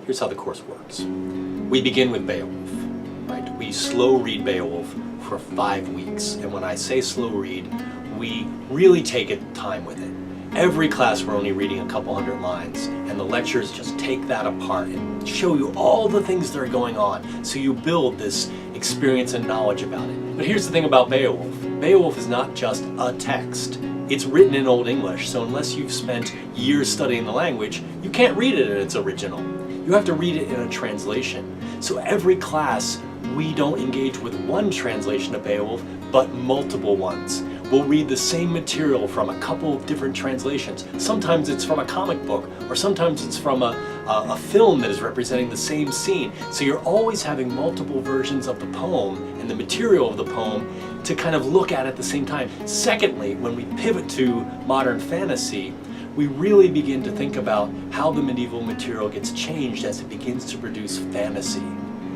here's how the course works. We begin with Beowulf, right? We slow read Beowulf for 5 weeks. And when I say slow read, we really take time with it. Every class we're only reading a couple hundred lines, and the lectures just take that apart and show you all the things that are going on, so you build this experience and knowledge about it. But here's the thing about Beowulf. Beowulf is not just a text. It's written in Old English, so unless you've spent years studying the language, you can't read it in its original. You have to read it in a translation. So every class, we don't engage with one translation of Beowulf, but multiple ones. We'll read the same material from a couple of different translations. Sometimes it's from a comic book, or sometimes it's from a film that is representing the same scene. So you're always having multiple versions of the poem and the material of the poem to kind of look at the same time. Secondly, when we pivot to modern fantasy, we really begin to think about how the medieval material gets changed as it begins to produce fantasy.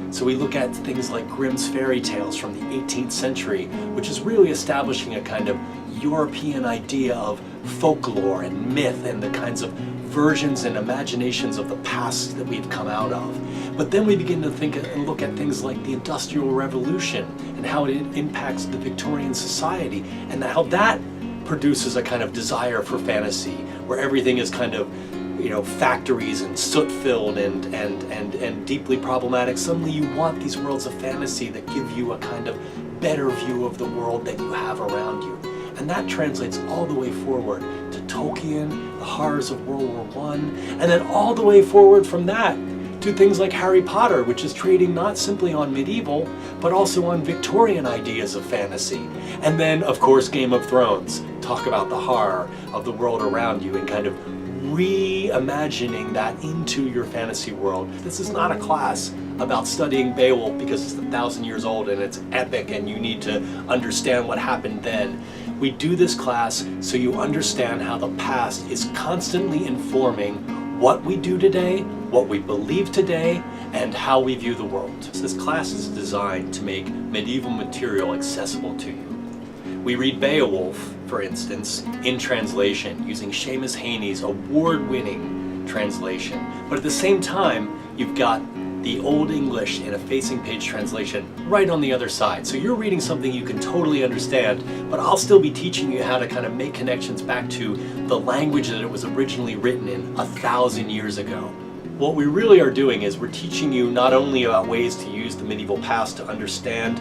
So we look at things like Grimm's fairy tales from the 18th century, which is really establishing a kind of European idea of folklore and myth and the kinds of versions and imaginations of the past that we've come out of. But then we begin to think and look at things like the Industrial Revolution and how it impacts the Victorian society, and how that produces a kind of desire for fantasy, where everything is kind of, you know, factories and soot-filled and deeply problematic. Suddenly you want these worlds of fantasy that give you a kind of better view of the world that you have around you. And that translates all the way forward to Tolkien, the horrors of World War I, and then all the way forward from that to things like Harry Potter, which is trading not simply on medieval, but also on Victorian ideas of fantasy. And then, of course, Game of Thrones. Talk about the horror of the world around you and kind of reimagining that into your fantasy world. This is not a class about studying Beowulf because it's 1,000 years old and it's epic and you need to understand what happened then. We do this class so you understand how the past is constantly informing what we do today, what we believe today, and how we view the world. This class is designed to make medieval material accessible to you. We read Beowulf, for instance, in translation, using Seamus Heaney's award-winning translation. But at the same time, you've got the Old English in a facing page translation right on the other side. So you're reading something you can totally understand, but I'll still be teaching you how to kind of make connections back to the language that it was originally written in 1,000 years ago. What we really are doing is we're teaching you not only about ways to use the medieval past to understand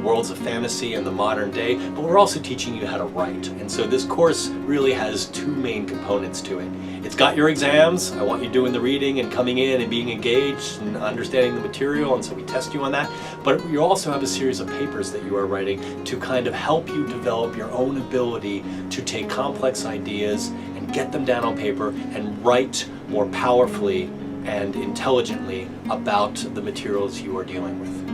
worlds of fantasy and the modern day, but we're also teaching you how to write. And so this course really has two main components to it. It's got your exams. I want you doing the reading and coming in and being engaged and understanding the material, and so we test you on that. But you also have a series of papers that you are writing to kind of help you develop your own ability to take complex ideas and get them down on paper and write more powerfully and intelligently about the materials you are dealing with.